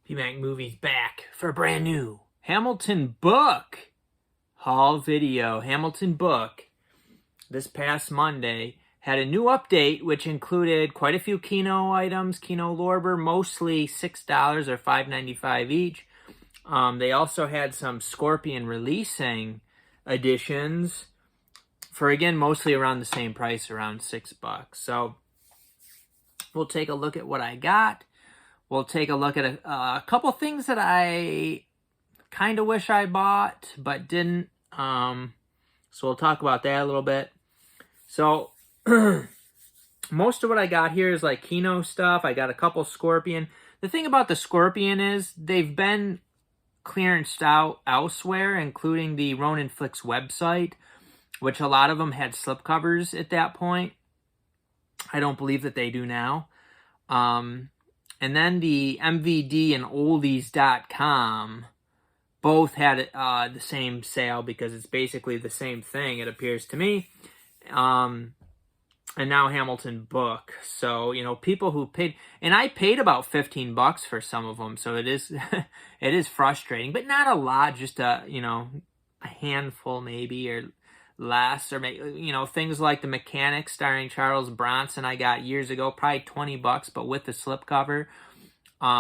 PMAC Movies back for a brand new Hamilton book haul video. Hamilton book this past Monday had a new update which included quite a few Kino items, Kino Lorber, mostly $6 or $5.95 each. They also had some Scorpion releasing editions for, again, mostly around the same price, around $6. So we'll take a look at what I got. We'll take a look at a couple things that I kind of wish I bought but didn't. So we'll talk about that a little bit. So most of what I got here is like Kino stuff. I got a couple Scorpion. The thing about the Scorpion is they've been clearanced out elsewhere, including the Ronin Flicks website, which a lot of them had slipcovers at that point. I don't believe that they do now. And then the MVD and oldies.com both had the same sale because it's basically the same thing, it appears to me. And now Hamilton book. So, you know, people who paid, and I paid about $15 for some of them. So it is, it is frustrating, but not a lot, just a handful maybe, or less, or maybe, you know, things like The Mechanic starring Charles Bronson I got years ago, probably $20, but with the slipcover,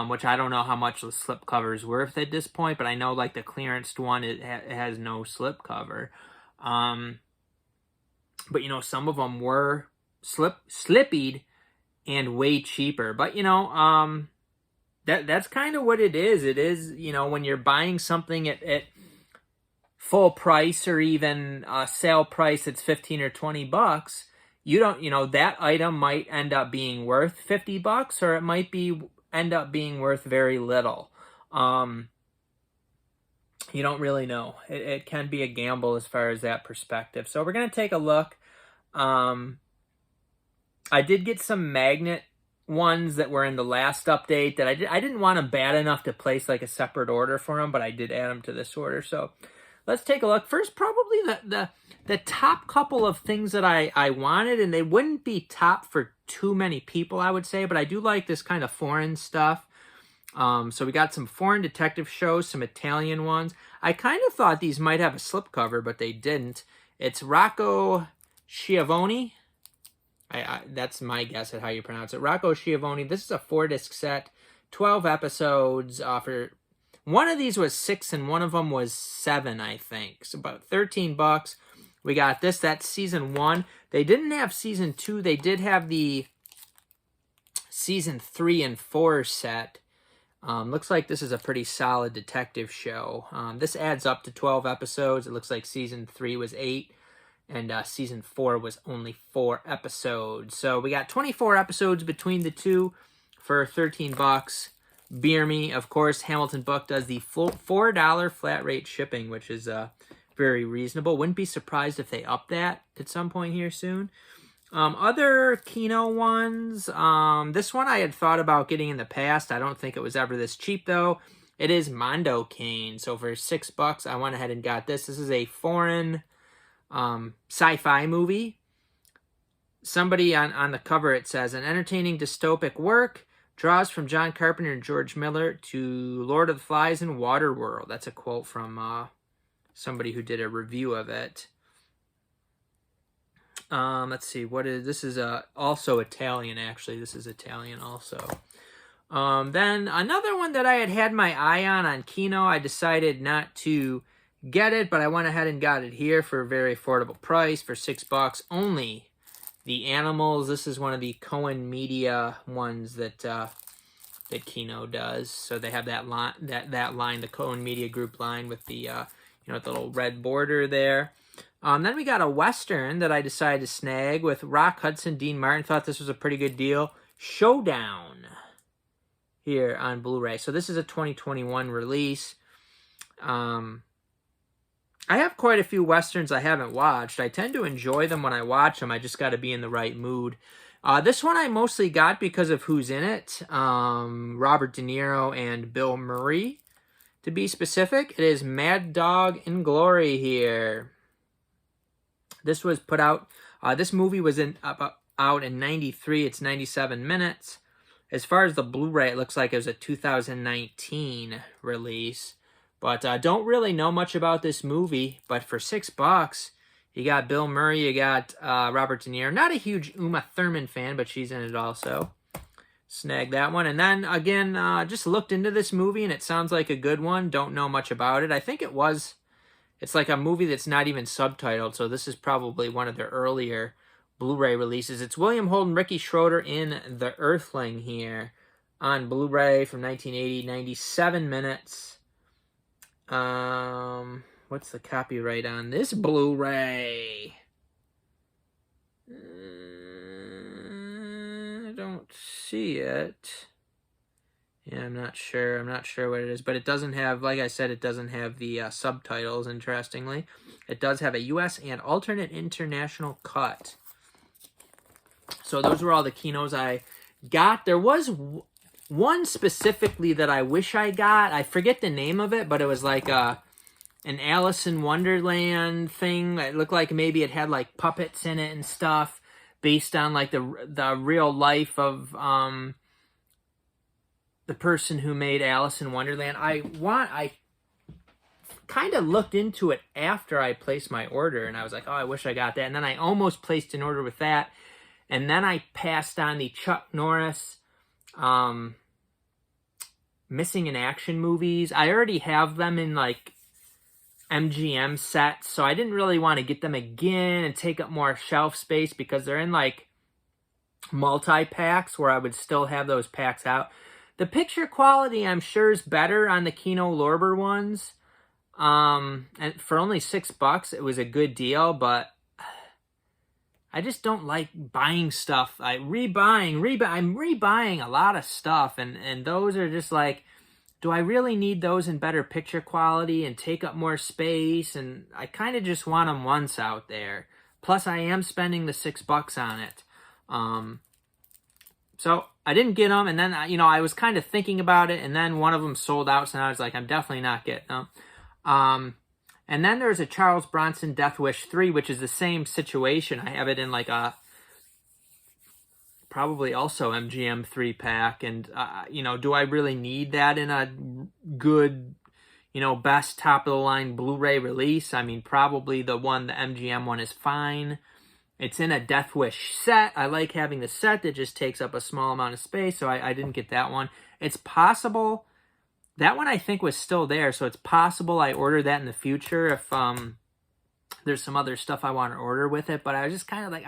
which I don't know how much the slipcover is worth at this point, but I know like the clearanced one, it has no slipcover. But you know, some of them were slippied and way cheaper, but you know, that's kind of what it is. It is, you know, when you're buying something at full price or even sale price, it's $15 or $20. You don't, you know, that item might end up being worth $50, or it might end up being worth very little. You don't really know. It can be a gamble as far as that perspective. So we're going to take a look. I did get some magnet ones that were in the last update that I didn't want them bad enough to place like a separate order for them, but I did add them to this order. So let's take a look. First, probably the top couple of things that I wanted, and they wouldn't be top for too many people, I would say, but I do like this kind of foreign stuff. So we got some foreign detective shows, some Italian ones. I kind of thought these might have a slipcover, but they didn't. It's Rocco Schiavone. That's my guess at how you pronounce it. Rocco Schiavone. This is a 4-disc set, 12 episodes. For one of these was 6 and one of them was 7, I think. So about $13. We got this. That's season 1. They didn't have season 2. They did have the season 3 and 4 set. Looks like this is a pretty solid detective show. This adds up to 12 episodes. It looks like season 3 was 8. And season 4 was only 4 episodes. So we got 24 episodes between the two for $13. Beer me. Of course, Hamilton Book does the $4 flat rate shipping, which is very reasonable. Wouldn't be surprised if they up that at some point here soon. Other Kino ones. This one I had thought about getting in the past. I don't think it was ever this cheap, though. It is Mondo Cane. So for $6, I went ahead and got this. This is a foreign sci-fi movie. Somebody on the cover, it says, an entertaining dystopic work draws from John Carpenter and George Miller to Lord of the Flies and Waterworld. That's a quote from somebody who did a review of it. Let's see, this is also Italian, actually. This is Italian also. Then another one that I had my eye on Kino, I decided not to get it, but I went ahead and got it here for a very affordable price, for $6 only. The Animals. This is one of the Cohen Media ones that Kino does. So they have that line, the Cohen Media Group line with the the little red border there. Then we got a Western that I decided to snag with Rock Hudson, Dean Martin. Thought this was a pretty good deal. Showdown here on Blu-ray. So this is a 2021 release. I have quite a few Westerns I haven't watched. I tend to enjoy them when I watch them. I just got to be in the right mood. This one I mostly got because of who's in it. Robert De Niro and Bill Murray, to be specific. It is Mad Dog in Glory here. This was put out, this movie was out in 93. It's 97 minutes. As far as the Blu-ray, it looks like it was a 2019 release. But don't really know much about this movie. But for $6, you got Bill Murray, you got Robert De Niro. Not a huge Uma Thurman fan, but she's in it also. Snag that one. And then, again, just looked into this movie, and it sounds like a good one. Don't know much about it. I think it's like a movie that's not even subtitled, so this is probably one of their earlier Blu-ray releases. It's William Holden, Ricky Schroeder in The Earthling here on Blu-ray from 1980, 97 minutes. What's the copyright on this Blu-ray? I don't see it. Yeah, I'm not sure. I'm not sure what it is, but it doesn't have, like I said, it doesn't have the subtitles, interestingly. It does have a U.S. and alternate international cut. So those were all the Kinos I got. There was one specifically that I wish I got. I forget the name of it, but it was like an Alice in Wonderland thing. It looked like maybe it had like puppets in it and stuff based on like the real life of the person who made Alice in Wonderland. I kind of looked into it after I placed my order, and I was like, oh, I wish I got that. And then I almost placed an order with that. And then I passed on the Chuck Norris Missing in Action movies. I already have them in like MGM sets, so I didn't really want to get them again and take up more shelf space because they're in like multi-packs where I would still have those packs out. The picture quality, I'm sure, is better on the Kino Lorber ones. And for only $6, it was a good deal, but I just don't like buying stuff. I'm rebuying a lot of stuff, and those are just like, do I really need those in better picture quality and take up more space? And I kind of just want them once out there. Plus, I am spending the $6 on it. So I didn't get them, and then, I was kind of thinking about it, and then one of them sold out, so I was like, I'm definitely not getting them. And then there's a Charles Bronson Death Wish 3, which is the same situation. I have it in like a, probably also MGM 3-pack, and, do I really need that in a good, best top-of-the-line Blu-ray release? I mean, probably the MGM one is fine. It's in a Death Wish set. I like having the set that just takes up a small amount of space, so I didn't get that one. It's possible. That one I think was still there, so it's possible I order that in the future if there's some other stuff I want to order with it. But I was just kind of like,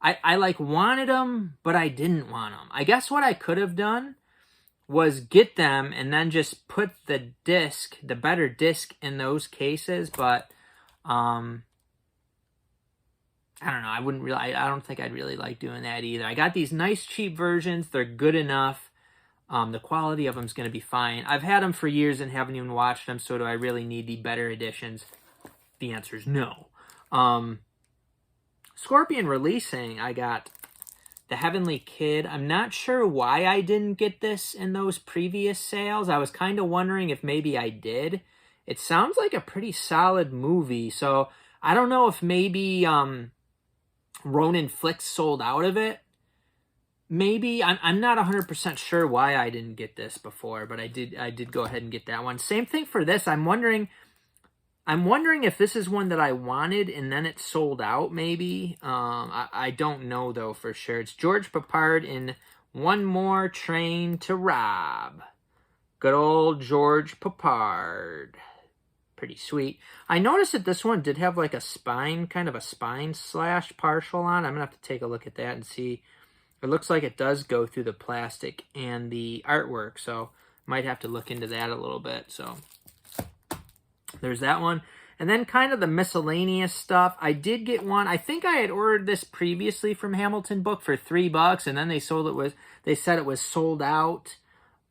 I like wanted them, but I didn't want them. I guess what I could have done was get them and then just put the disc, the better disc, in those cases. But I don't know. I don't think I'd really like doing that either. I got these nice cheap versions. They're good enough. The quality of them is going to be fine. I've had them for years and haven't even watched them, so do I really need the better editions? The answer is no. Scorpion releasing, I got The Heavenly Kid. I'm not sure why I didn't get this in those previous sales. I was kind of wondering if maybe I did. It sounds like a pretty solid movie, so I don't know if maybe Ronin Flicks sold out of it. Maybe. I'm not 100% sure why I didn't get this before, but I did go ahead and get that one. Same thing for this. I'm wondering if this is one that I wanted and then it sold out, maybe. I don't know, though, for sure. It's George Peppard in One More Train to Rob. Good old George Peppard. Pretty sweet. I noticed that this one did have like a spine, kind of a spine slash partial on. I'm going to have to take a look at that and see. It looks like it does go through the plastic and the artwork, so might have to look into that a little bit. So there's that one. And then kind of the miscellaneous stuff. I did get one. I think I had ordered this previously from Hamilton Book for $3, and then they said it was sold out.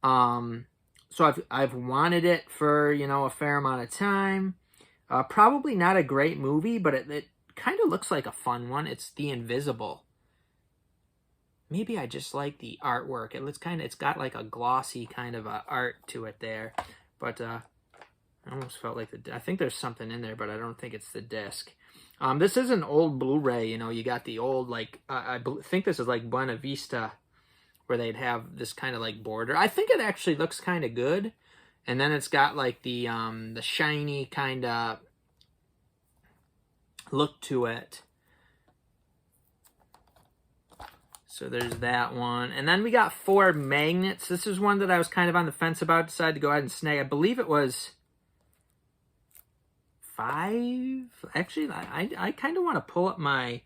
So I've wanted it for, a fair amount of time. Probably not a great movie, but it kind of looks like a fun one. It's The Invisible. Maybe I just like the artwork. It's got like a glossy kind of art to it there. But I almost felt like I think there's something in there, but I don't think it's the disc. This is an old Blu-ray. You got the old, like, I think this is like Buena Vista where they'd have this kind of like border. I think it actually looks kind of good. And then it's got like the shiny kind of look to it. So there's that one. And then we got 4 magnets. This is one that I was kind of on the fence about. Decided to go ahead and snag. I believe it was 5. Actually, I kind of want to pull up my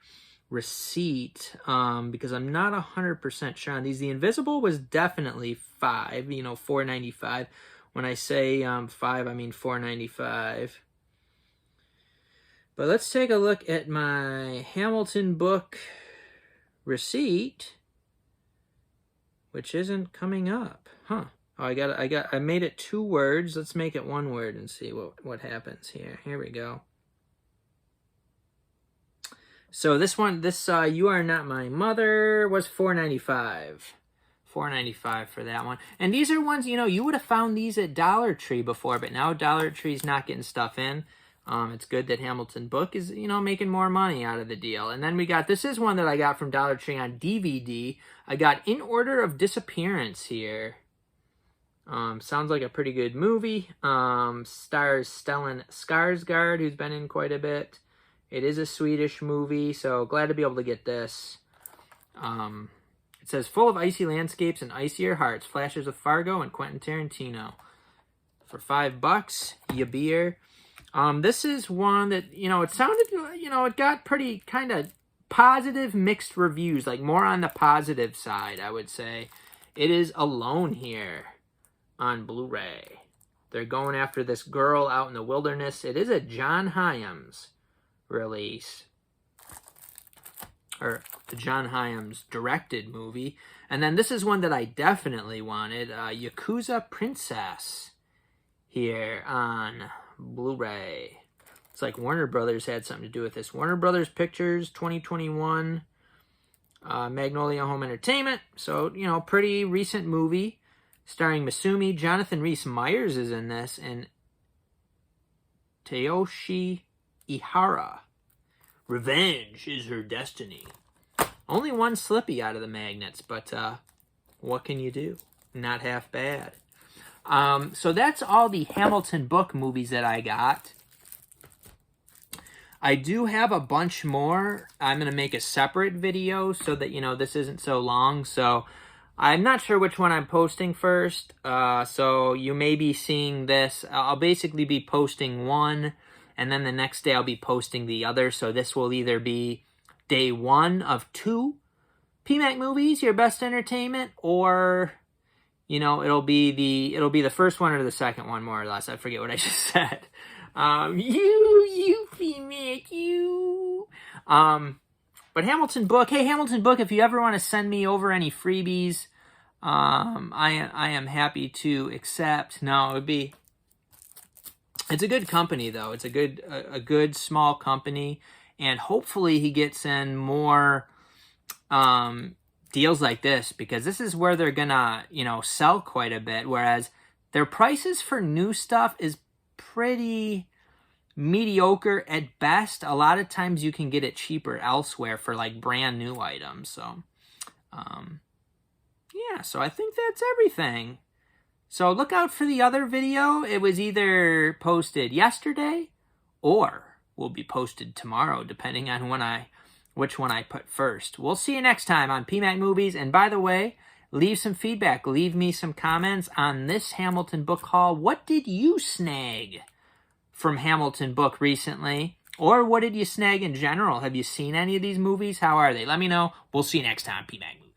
receipt because I'm not 100% sure on these. The Invisible was definitely 5, you know, $4.95. When I say 5, I mean $4.95. But let's take a look at my Hamilton book receipt, which isn't coming up. Huh. Oh, I made it 2 words. Let's make it 1 word and see what happens here. Here we go. So this one, You Are Not My Mother was $4.95. $4.95 for that one. And these are ones, you know, you would have found these at Dollar Tree before, but now Dollar Tree's not getting stuff in. It's good that Hamilton Book is, you know, making more money out of the deal. And then we got, this is one that I got from Dollar Tree on DVD. I got In Order of Disappearance here. Sounds like a pretty good movie. Stars Stellan Skarsgård, who's been in quite a bit. It is a Swedish movie, so glad to be able to get this. It says, full of icy landscapes and icier hearts, flashes of Fargo and Quentin Tarantino. For $5, you beer. This is one that, you know, it sounded, you know, it got pretty kind of positive mixed reviews, like more on the positive side, I would say. It is Alone here on Blu-ray. They're going after this girl out in the wilderness. It is a John Hyams release. Or the John Hyams directed movie. And then this is one that I definitely wanted. Yakuza Princess here on Blu-ray. It's like Warner Brothers had something to do with this. Warner Brothers Pictures 2021. Magnolia Home Entertainment. So, you know, pretty recent movie. Starring Masumi. Jonathan Rhys-Meyers is in this. And Tayoshi Ihara. Revenge is her destiny. Only 1 slippy out of the magnets, but what can you do? Not half bad. So that's all the Hamilton book movies that I got. I do have a bunch more. I'm going to make a separate video so that, you know, this isn't so long. So I'm not sure which one I'm posting first. So you may be seeing this. I'll basically be posting one, and then the next day I'll be posting the other. So this will either be day 1 of 2 PMAC movies, your best entertainment, or, you know, it'll be the first one or the second one, more or less. I forget what I just said. You PMAC, you. But Hamilton book, hey Hamilton book, if you ever want to send me over any freebies, I am happy to accept. No, it's a good company though. It's a good small company, and hopefully he gets in more deals like this, because this is where they're gonna, you know, sell quite a bit, whereas their prices for new stuff is pretty mediocre at best. A lot of times you can get it cheaper elsewhere for like brand new items. So yeah, so I think that's everything. So look out for the other video. It was either posted yesterday or will be posted tomorrow, depending on which one I put first. We'll see you next time on PMAC Movies. And by the way, leave some feedback. Leave me some comments on this Hamilton book haul. What did you snag from Hamilton book recently? Or what did you snag in general? Have you seen any of these movies? How are they? Let me know. We'll see you next time, PMAC Movies.